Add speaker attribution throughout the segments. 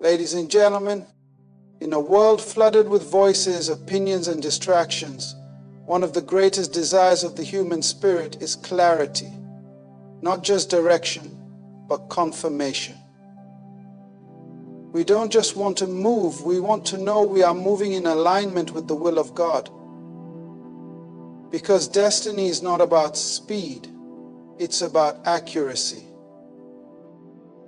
Speaker 1: Ladies and gentlemen, in a world flooded with voices, opinions, and distractions, one of the greatest desires of the human spirit is clarity, not just direction, but confirmation. We don't just want to move, we want to know we are moving in alignment with the will of God. Because destiny is not about speed, it's about accuracy.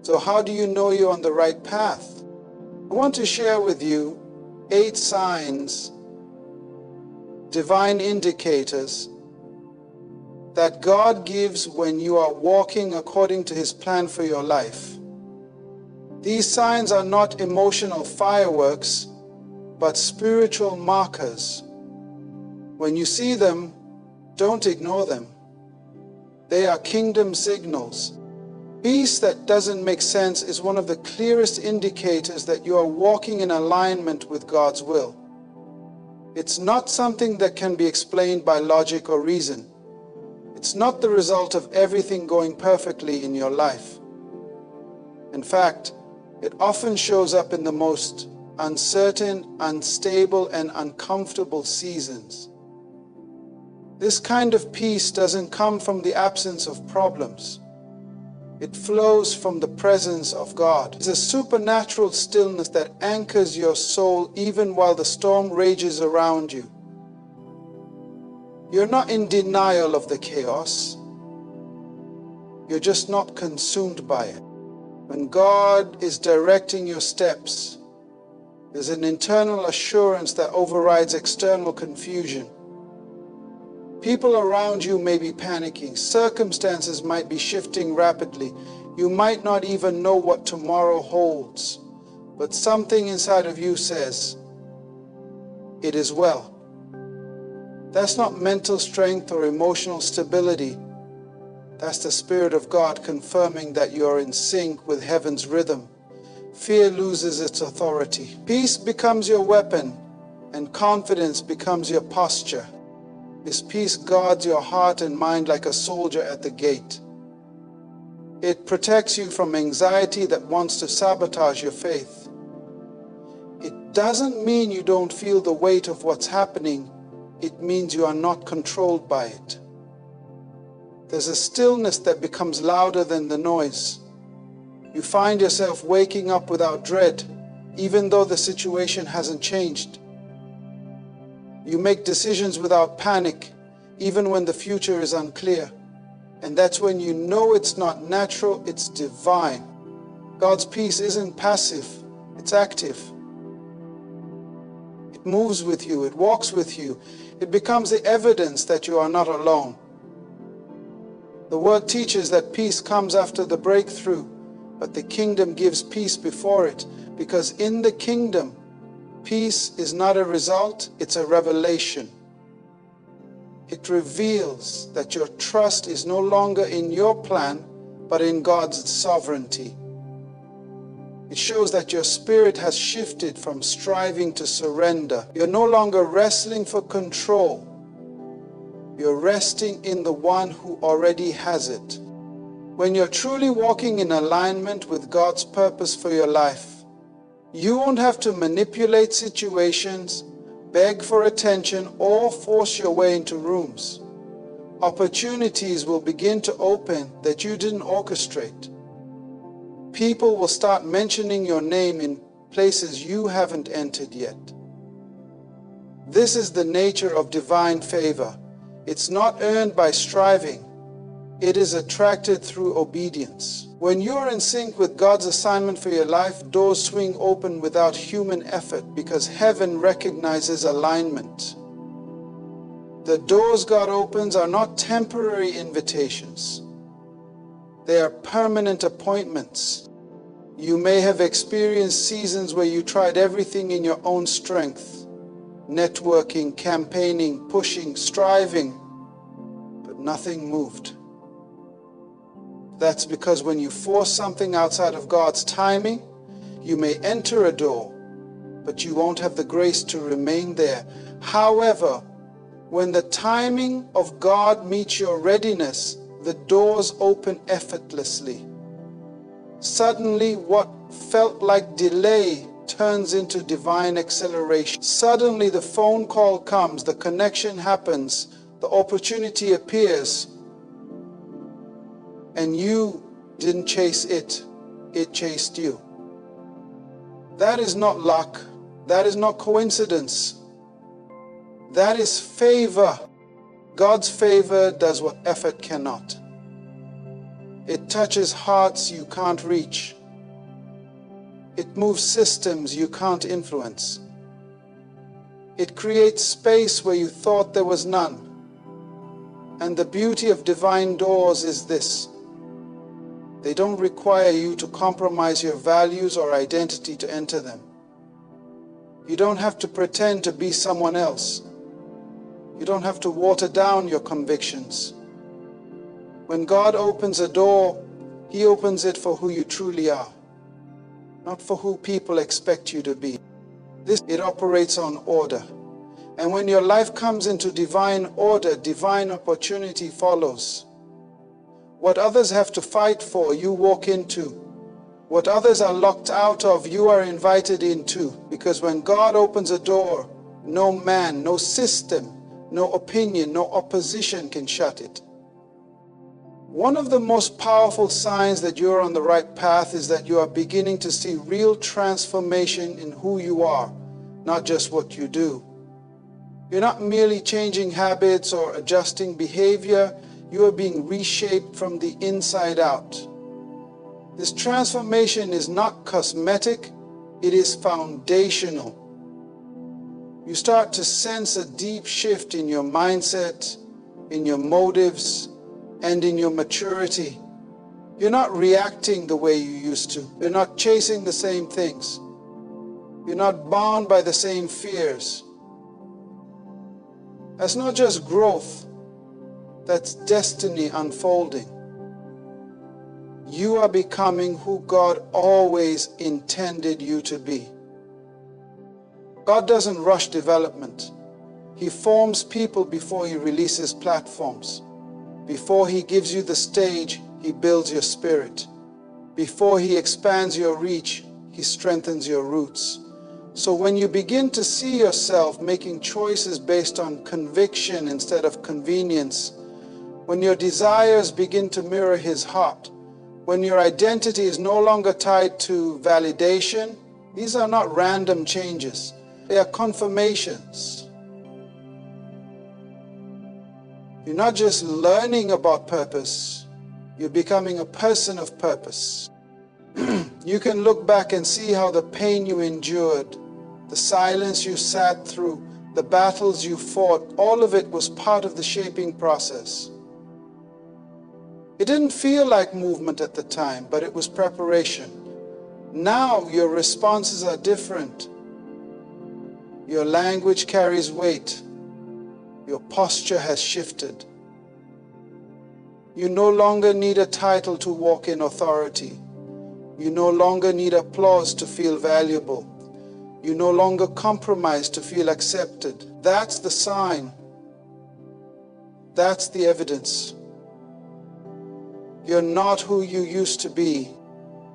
Speaker 1: So how do you know you're on the right path? I want to share with you 8 signs, divine indicators, that God gives when you are walking according to His plan for your life. These signs are not emotional fireworks, but spiritual markers. When you see them, don't ignore them. They are kingdom signals. Peace that doesn't make sense is one of the clearest indicators that you are walking in alignment with God's will. It's not something that can be explained by logic or reason. It's not the result of everything going perfectly in your life. In fact, it often shows up in the most uncertain, unstable, and uncomfortable seasons. This kind of peace doesn't come from the absence of problems. It flows from the presence of God. It's a supernatural stillness that anchors your soul even while the storm rages around you. You're not in denial of the chaos. You're just not consumed by it. When God is directing your steps, there's an internal assurance that overrides external confusion. People around you may be panicking. Circumstances might be shifting rapidly. You might not even know what tomorrow holds. But something inside of you says, "It is well." That's not mental strength or emotional stability. That's the Spirit of God confirming that you are in sync with heaven's rhythm. Fear loses its authority. Peace becomes your weapon, and confidence becomes your posture. This peace guards your heart and mind like a soldier at the gate. It protects you from anxiety that wants to sabotage your faith. It doesn't mean you don't feel the weight of what's happening. It means you are not controlled by it. There's a stillness that becomes louder than the noise. You find yourself waking up without dread, even though the situation hasn't changed. You make decisions without panic, even when the future is unclear. And that's when you know it's not natural, it's divine. God's peace isn't passive, it's active. It moves with you, it walks with you. It becomes the evidence that you are not alone. The word teaches that peace comes after the breakthrough, but the kingdom gives peace before it, because in the kingdom, peace is not a result, it's a revelation. It reveals that your trust is no longer in your plan, but in God's sovereignty. It shows that your spirit has shifted from striving to surrender. You're no longer wrestling for control. You're resting in the one who already has it. When you're truly walking in alignment with God's purpose for your life, you won't have to manipulate situations, beg for attention, or force your way into rooms. Opportunities will begin to open that you didn't orchestrate. People will start mentioning your name in places you haven't entered yet. This is the nature of divine favor. It's not earned by striving. It is attracted through obedience. When you are in sync with God's assignment for your life, doors swing open without human effort because heaven recognizes alignment. The doors God opens are not temporary invitations. They are permanent appointments. You may have experienced seasons where you tried everything in your own strength. Networking, campaigning, pushing, striving, but nothing moved. That's because when you force something outside of God's timing, you may enter a door, but you won't have the grace to remain there. However, when the timing of God meets your readiness, the doors open effortlessly. Suddenly, what felt like delay turns into divine acceleration. Suddenly the phone call comes, the connection happens, the opportunity appears, and you didn't chase it, it chased you. That is not luck. That is not coincidence. That is favor. God's favor does what effort cannot. It touches hearts you can't reach. It moves systems you can't influence. It creates space where you thought there was none. And the beauty of divine doors is this: they don't require you to compromise your values or identity to enter them. You don't have to pretend to be someone else. You don't have to water down your convictions. When God opens a door, He opens it for who you truly are, not for who people expect you to be. It operates on order. And when your life comes into divine order, divine opportunity follows. What others have to fight for, you walk into. What others are locked out of, you are invited into. Because when God opens a door, no man, no system, no opinion, no opposition can shut it. One of the most powerful signs that you're on the right path is that you are beginning to see real transformation in who you are, not just what you do. You're not merely changing habits or adjusting behavior. You are being reshaped from the inside out. This transformation is not cosmetic, it is foundational. You start to sense a deep shift in your mindset, in your motives, and in your maturity. You're not reacting the way you used to. You're not chasing the same things. You're not bound by the same fears. That's not just growth, that's destiny unfolding. You are becoming who God always intended you to be. God doesn't rush development. He forms people before He releases platforms. Before He gives you the stage, He builds your spirit. Before He expands your reach, He strengthens your roots. So when you begin to see yourself making choices based on conviction instead of convenience, when your desires begin to mirror His heart, when your identity is no longer tied to validation, these are not random changes. They are confirmations. You're not just learning about purpose, you're becoming a person of purpose. You can look back and see how the pain you endured, the silence you sat through, the battles you fought, all of it was part of the shaping process. It didn't feel like movement at the time, but it was preparation. Now your responses are different. Your language carries weight. Your posture has shifted. You no longer need a title to walk in authority. You no longer need applause to feel valuable. You no longer compromise to feel accepted. That's the sign. That's the evidence. You're not who you used to be.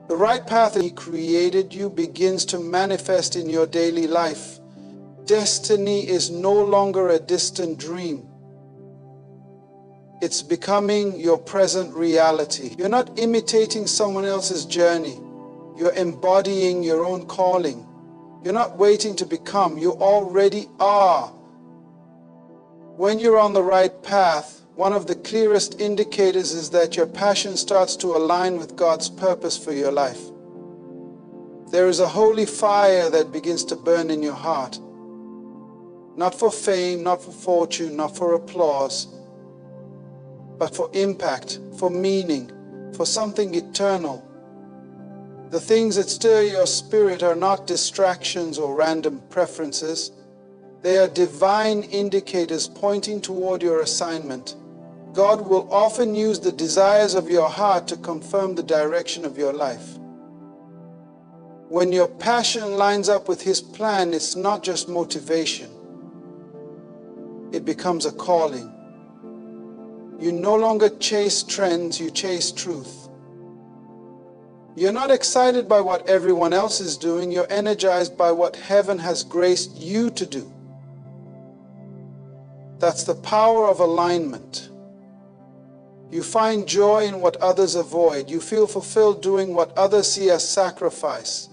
Speaker 1: The right path that He created you begins to manifest in your daily life. Destiny is no longer a distant dream. It's becoming your present reality. You're not imitating someone else's journey. You're embodying your own calling. You're not waiting to become, you already are. When you're on the right path, one of the clearest indicators is that your passion starts to align with God's purpose for your life. There is a holy fire that begins to burn in your heart. Not for fame, not for fortune, not for applause, but for impact, for meaning, for something eternal. The things that stir your spirit are not distractions or random preferences. They are divine indicators pointing toward your assignment. God will often use the desires of your heart to confirm the direction of your life. When your passion lines up with His plan, it's not just motivation. It becomes a calling. You no longer chase trends, you chase truth. You're not excited by what everyone else is doing. You're energized by what heaven has graced you to do. That's the power of alignment. You find joy in what others avoid. You feel fulfilled doing what others see as sacrifice.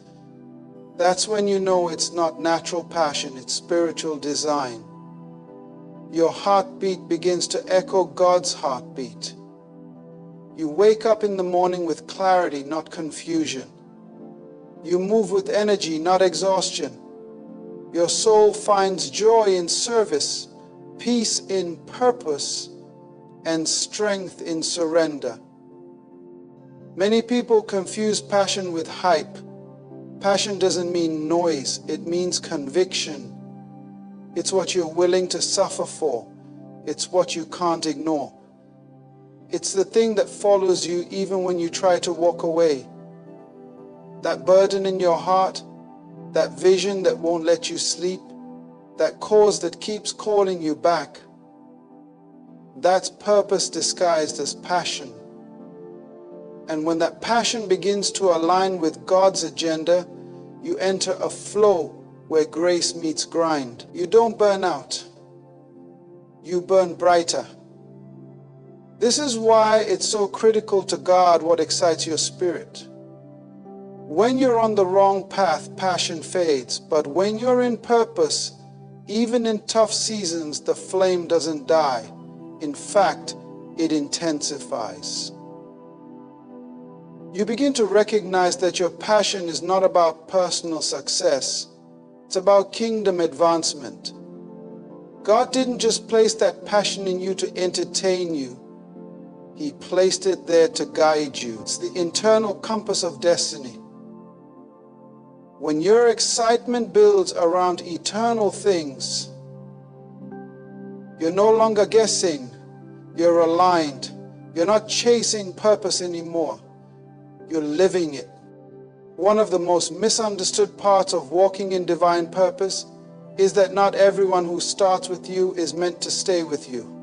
Speaker 1: That's when you know it's not natural passion, it's spiritual design. Your heartbeat begins to echo God's heartbeat. You wake up in the morning with clarity, not confusion. You move with energy, not exhaustion. Your soul finds joy in service, peace in purpose, and strength in surrender. Many people confuse passion with hype. Passion doesn't mean noise, it means conviction. It's what you're willing to suffer for. It's what you can't ignore. It's the thing that follows you even when you try to walk away. That burden in your heart, that vision that won't let you sleep, that cause that keeps calling you back. That's purpose disguised as passion. And when that passion begins to align with God's agenda, you enter a flow where grace meets grind. You don't burn out. You burn brighter. This is why it's so critical to God what excites your spirit. When you're on the wrong path, passion fades. But when you're in purpose, even in tough seasons, the flame doesn't die. In fact, it intensifies. You begin to recognize that your passion is not about personal success. It's about kingdom advancement. God didn't just place that passion in you to entertain you. He placed it there to guide you. It's the internal compass of destiny. When your excitement builds around eternal things, you're no longer guessing, you're aligned. You're not chasing purpose anymore. You're living it. One of the most misunderstood parts of walking in divine purpose is that not everyone who starts with you is meant to stay with you.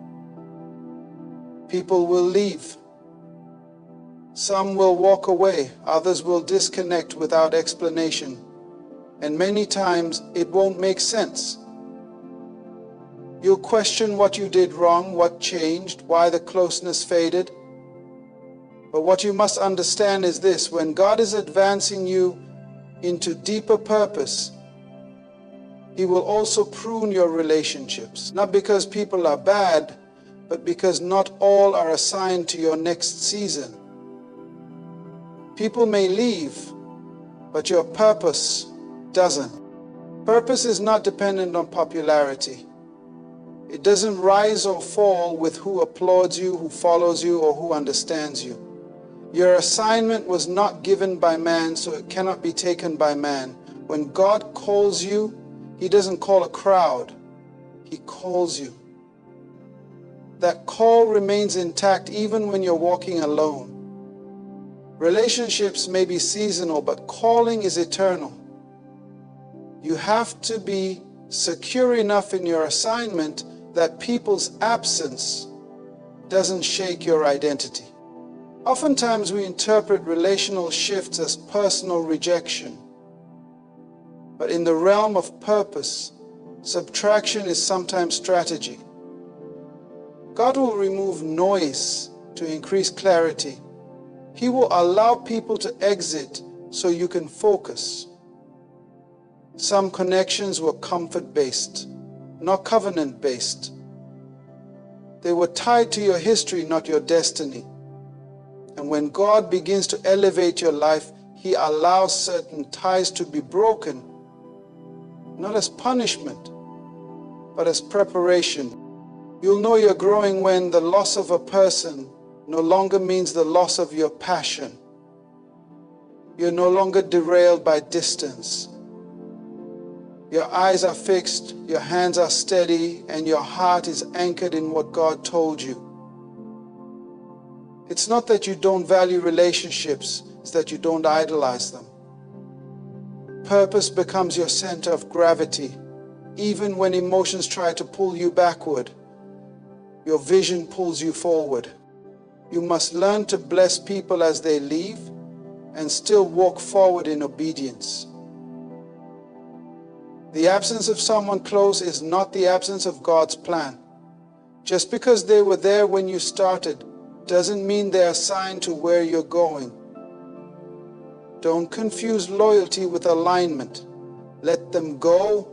Speaker 1: People will leave. Some will walk away. Others will disconnect without explanation. And many times it won't make sense. You'll question what you did wrong, what changed, why the closeness faded. But what you must understand is this: when God is advancing you into deeper purpose, He will also prune your relationships. Not because people are bad, but because not all are assigned to your next season. People may leave, but your purpose doesn't. Purpose is not dependent on popularity. It doesn't rise or fall with who applauds you, who follows you, or who understands you. Your assignment was not given by man, so it cannot be taken by man. When God calls you, He doesn't call a crowd. He calls you. That call remains intact even when you're walking alone. Relationships may be seasonal, but calling is eternal. You have to be secure enough in your assignment that people's absence doesn't shake your identity. Oftentimes we interpret relational shifts as personal rejection. But in the realm of purpose, subtraction is sometimes strategy. God will remove noise to increase clarity. He will allow people to exit so you can focus. Some connections were comfort-based, not covenant-based. They were tied to your history, not your destiny. And when God begins to elevate your life, He allows certain ties to be broken, not as punishment, but as preparation. You'll know you're growing when the loss of a person no longer means the loss of your passion. You're no longer derailed by distance. Your eyes are fixed, your hands are steady, and your heart is anchored in what God told you. It's not that you don't value relationships, it's that you don't idolize them. Purpose becomes your center of gravity. Even when emotions try to pull you backward, your vision pulls you forward. You must learn to bless people as they leave and still walk forward in obedience. The absence of someone close is not the absence of God's plan. Just because they were there when you started doesn't mean they're assigned to where you're going. Don't confuse loyalty with alignment. Let them go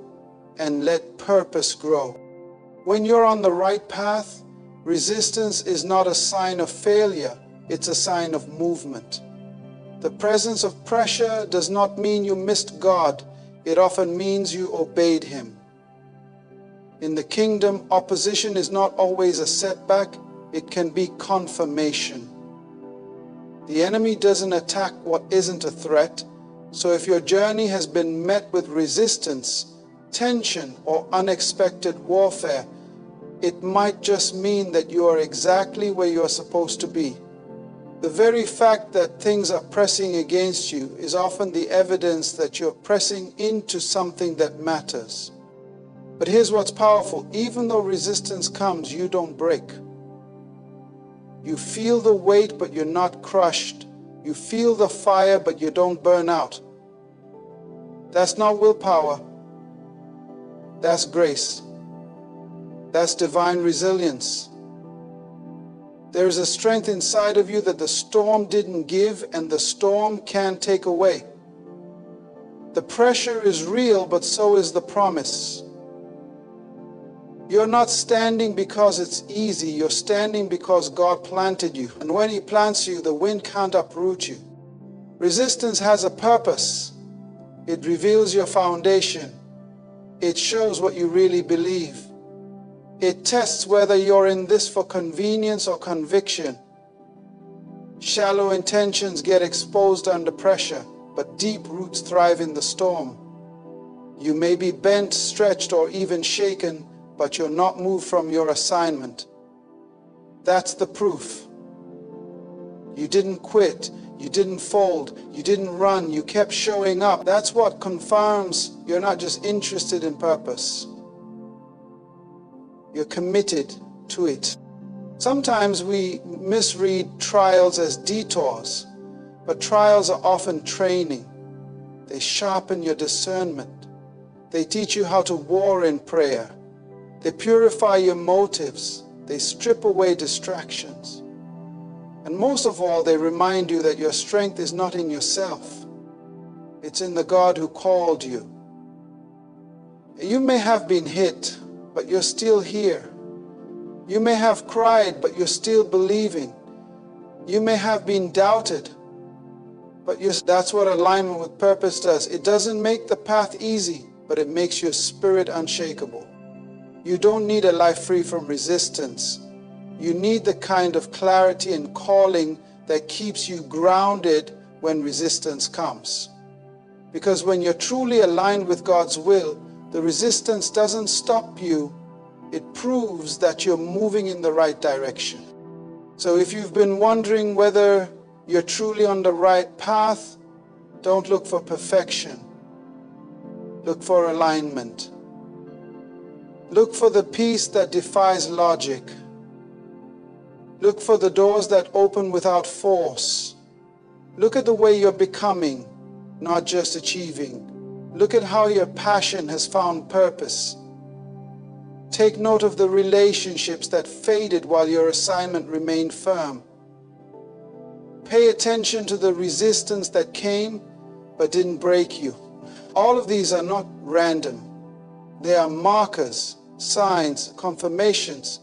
Speaker 1: and let purpose grow. When you're on the right path, resistance is not a sign of failure, it's a sign of movement. The presence of pressure does not mean you missed God, it often means you obeyed Him. In the kingdom, opposition is not always a setback, it can be confirmation. The enemy doesn't attack what isn't a threat, so if your journey has been met with resistance, tension, or unexpected warfare, it might just mean that you are exactly where you are supposed to be. The very fact that things are pressing against you is often the evidence that you're pressing into something that matters. But here's what's powerful. Even though resistance comes, you don't break. You feel the weight, but you're not crushed. You feel the fire, but you don't burn out. That's not willpower. That's grace. That's divine resilience. There is a strength inside of you that the storm didn't give and the storm can't take away. The pressure is real, but so is the promise. You're not standing because it's easy. You're standing because God planted you. And when He plants you, the wind can't uproot you. Resistance has a purpose. It reveals your foundation. It shows what you really believe. It tests whether you're in this for convenience or conviction. Shallow intentions get exposed under pressure, but deep roots thrive in the storm. You may be bent, stretched, or even shaken, but you're not moved from your assignment. That's the proof. You didn't quit, you didn't fold, you didn't run, you kept showing up. That's what confirms you're not just interested in purpose. You're committed to it. Sometimes we misread trials as detours, but trials are often training. They sharpen your discernment. They teach you how to war in prayer. They purify your motives. They strip away distractions. And most of all, they remind you that your strength is not in yourself. It's in the God who called you. You may have been hit, but you're still here. You may have cried, but you're still believing. You may have been doubted, but that's what alignment with purpose does. It doesn't make the path easy, but it makes your spirit unshakable. You don't need a life free from resistance. You need the kind of clarity and calling that keeps you grounded when resistance comes. Because when you're truly aligned with God's will, the resistance doesn't stop you. It proves that you're moving in the right direction. So if you've been wondering whether you're truly on the right path, don't look for perfection. Look for alignment. Look for the peace that defies logic. Look for the doors that open without force. Look at the way you're becoming, not just achieving. Look at how your passion has found purpose. Take note of the relationships that faded while your assignment remained firm. Pay attention to the resistance that came but didn't break you. All of these are not random. They are markers, signs, confirmations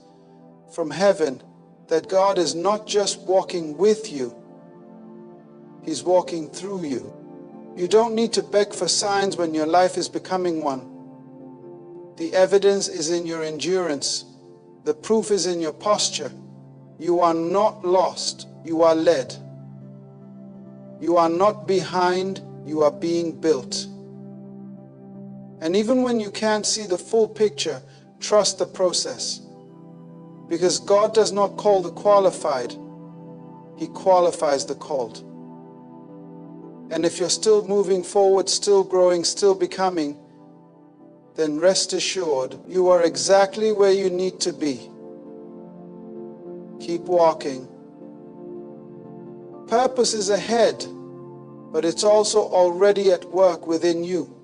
Speaker 1: from heaven that God is not just walking with you, He's walking through you. You don't need to beg for signs when your life is becoming one. The evidence is in your endurance. The proof is in your posture. You are not lost, you are led. You are not behind, you are being built. And even when you can't see the full picture, trust the process. Because God does not call the qualified, He qualifies the called. And if you're still moving forward, still growing, still becoming, then rest assured you are exactly where you need to be. Keep walking. Purpose is ahead. but it's also already at work within you.